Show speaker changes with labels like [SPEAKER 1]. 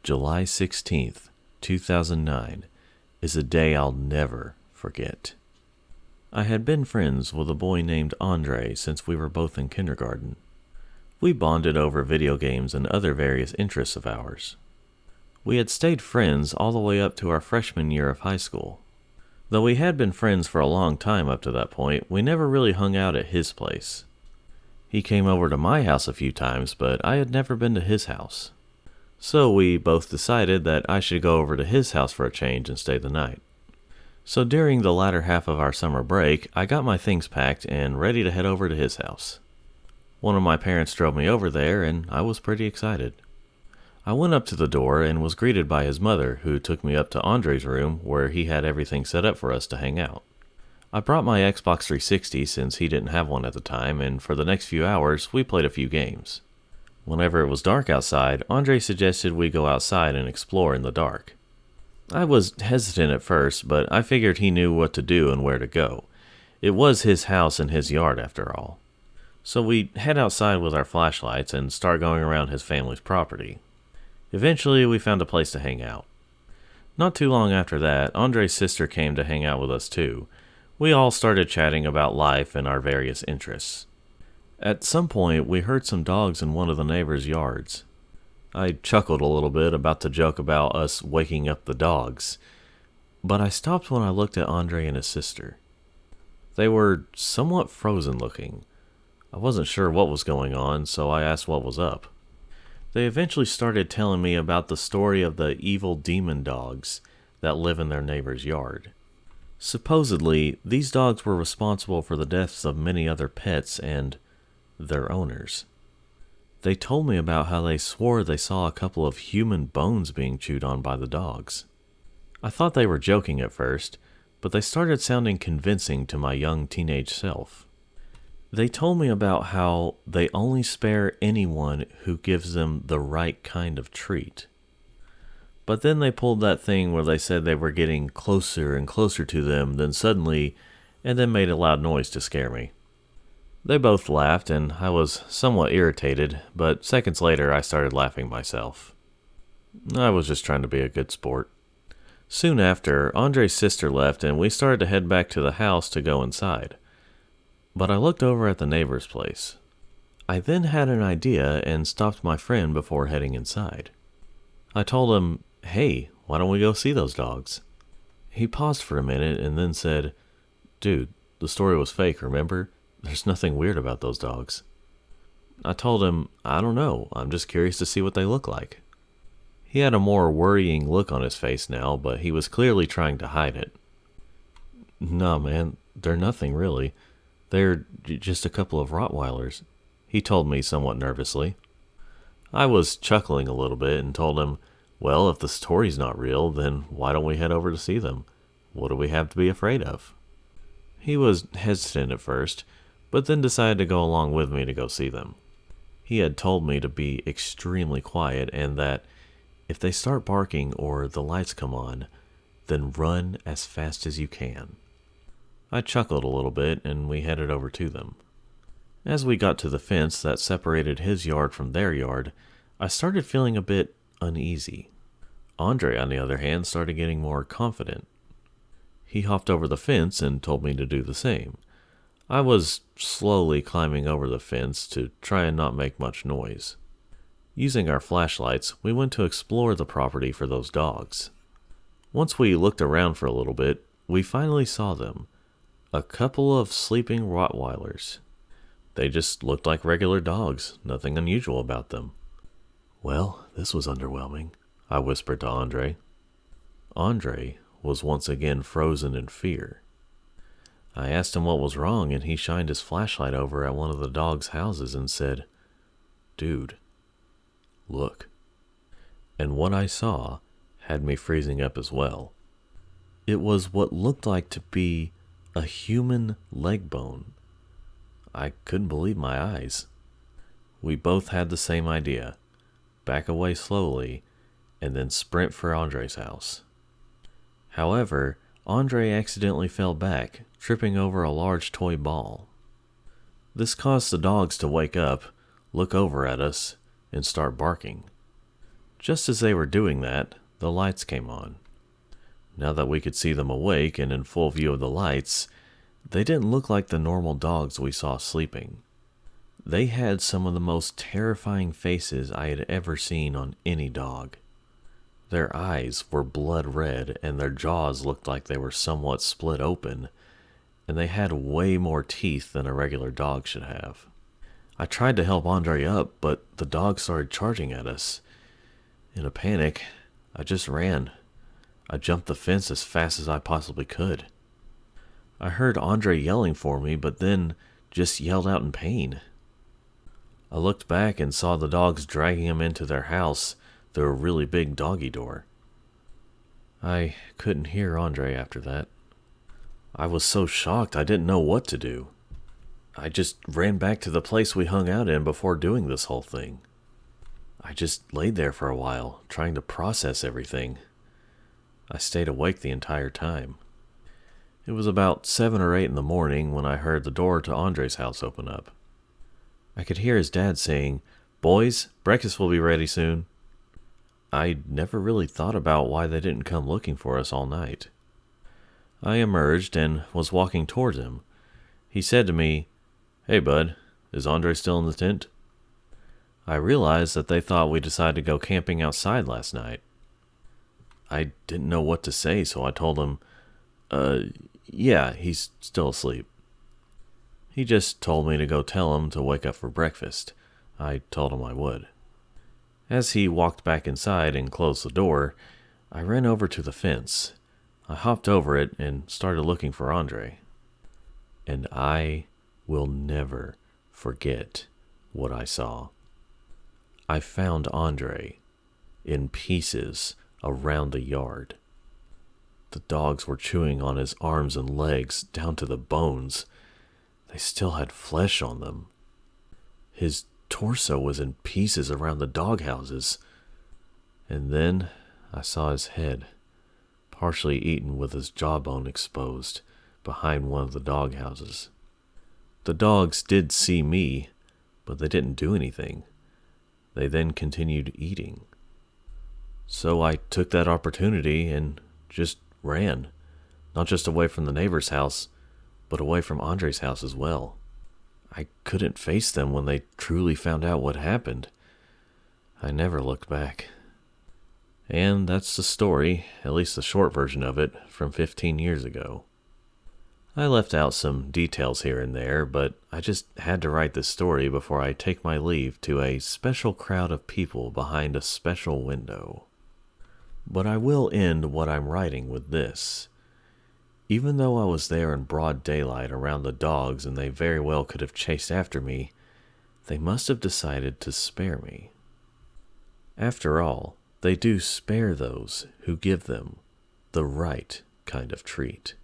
[SPEAKER 1] July 16th, 2009 is a day I'll never forget. I had been friends with a boy named Andre since we were both in kindergarten. We bonded over video games and other various interests of ours. We had stayed friends all the way up to our freshman year of high school. Though we had been friends for a long time up to that point, we never really hung out at his place. He came over to my house a few times, but I had never been to his house. So we both decided that I should go over to his house for a change and stay the night. So during the latter half of our summer break, I got my things packed and ready to head over to his house. One of my parents drove me over there, and I was pretty excited. I went up to the door and was greeted by his mother, who took me up to Andre's room where he had everything set up for us to hang out. I brought my Xbox 360 since he didn't have one at the time, and for the next few hours, we played a few games. Whenever it was dark outside, Andre suggested we go outside and explore in the dark. I was hesitant at first, but I figured he knew what to do and where to go. It was his house and his yard after all. So we head outside with our flashlights and start going around his family's property. Eventually, we found a place to hang out. Not too long after that, Andre's sister came to hang out with us too. We all started chatting about life and our various interests. At some point, we heard some dogs in one of the neighbors' yards. I chuckled a little bit about the joke about us waking up the dogs, but I stopped when I looked at Andre and his sister. They were somewhat frozen looking. I wasn't sure what was going on, so I asked what was up. They eventually started telling me about the story of the evil demon dogs that live in their neighbor's yard. Supposedly, these dogs were responsible for the deaths of many other pets and their owners. They told me about how they swore they saw a couple of human bones being chewed on by the dogs. I thought they were joking at first, but they started sounding convincing to my young teenage self. They told me about how they only spare anyone who gives them the right kind of treat. But then they pulled that thing where they said they were getting closer and closer to them, and then made a loud noise to scare me. They both laughed, and I was somewhat irritated, but seconds later I started laughing myself. I was just trying to be a good sport. Soon after, Andre's sister left, and we started to head back to the house to go inside. But I looked over at the neighbor's place. I then had an idea and stopped my friend before heading inside. I told him, "Hey, why don't we go see those dogs?" He paused for a minute and then said, "Dude, the story was fake, remember? There's nothing weird about those dogs." I told him, "I don't know, I'm just curious to see what they look like." He had a more worrying look on his face now, but he was clearly trying to hide it. "No, man, they're nothing really. They're just a couple of Rottweilers," he told me somewhat nervously. I was chuckling a little bit and told him, "Well, if the story's not real, then why don't we head over to see them? What do we have to be afraid of?" He was hesitant at first, but then decided to go along with me to go see them. He had told me to be extremely quiet and that if they start barking or the lights come on, then run as fast as you can. I chuckled a little bit and we headed over to them. As we got to the fence that separated his yard from their yard, I started feeling a bit uneasy. Andre, on the other hand, started getting more confident. He hopped over the fence and told me to do the same. I was slowly climbing over the fence to try and not make much noise. Using our flashlights, we went to explore the property for those dogs. Once we looked around for a little bit, we finally saw them. A couple of sleeping Rottweilers. They just looked like regular dogs, nothing unusual about them. "Well, this was underwhelming," I whispered to Andre. Andre was once again frozen in fear. I asked him what was wrong, and he shined his flashlight over at one of the dogs' houses and said, "Dude, look." And what I saw had me freezing up as well. It was what looked like to be a human leg bone. I couldn't believe my eyes. We both had the same idea. Back away slowly, and then sprint for Andre's house. However, Andre accidentally fell back, tripping over a large toy ball. This caused the dogs to wake up, look over at us, and start barking. Just as they were doing that, the lights came on. Now that we could see them awake and in full view of the lights, they didn't look like the normal dogs we saw sleeping. They had some of the most terrifying faces I had ever seen on any dog. Their eyes were blood red and their jaws looked like they were somewhat split open, and they had way more teeth than a regular dog should have. I tried to help Andre up, but the dog started charging at us. In a panic, I just ran. I jumped the fence as fast as I possibly could. I heard Andre yelling for me, but then just yelled out in pain. I looked back and saw the dogs dragging him into their house through a really big doggy door. I couldn't hear Andre after that. I was so shocked I didn't know what to do. I just ran back to the place we hung out in before doing this whole thing. I just laid there for a while, trying to process everything. I stayed awake the entire time. It was about 7 or 8 in the morning when I heard the door to Andre's house open up. I could hear his dad saying, "Boys, breakfast will be ready soon." I never really thought about why they didn't come looking for us all night. I emerged and was walking towards him. He said to me, "Hey bud, is Andre still in the tent?" I realized that they thought we decided to go camping outside last night. I didn't know what to say, so I told him, yeah, he's still asleep." He just told me to go tell him to wake up for breakfast. I told him I would. As he walked back inside and closed the door, I ran over to the fence. I hopped over it and started looking for Andre. And I will never forget what I saw. I found Andre in pieces around the yard. The dogs were chewing on his arms and legs down to the bones. They still had flesh on them. His torso was in pieces around the doghouses. And then I saw his head, partially eaten with his jawbone exposed, behind one of the doghouses. The dogs did see me, but they didn't do anything. They then continued eating. So I took that opportunity and just ran, not just away from the neighbor's house, but away from Andre's house as well. I couldn't face them when they truly found out what happened. I never looked back. And that's the story, at least the short version of it, from 15 years ago. I left out some details here and there, but I just had to write this story before I take my leave to a special crowd of people behind a special window. But I will end what I'm writing with this. Even though I was there in broad daylight around the dogs and they very well could have chased after me, they must have decided to spare me. After all, they do spare those who give them the right kind of treat.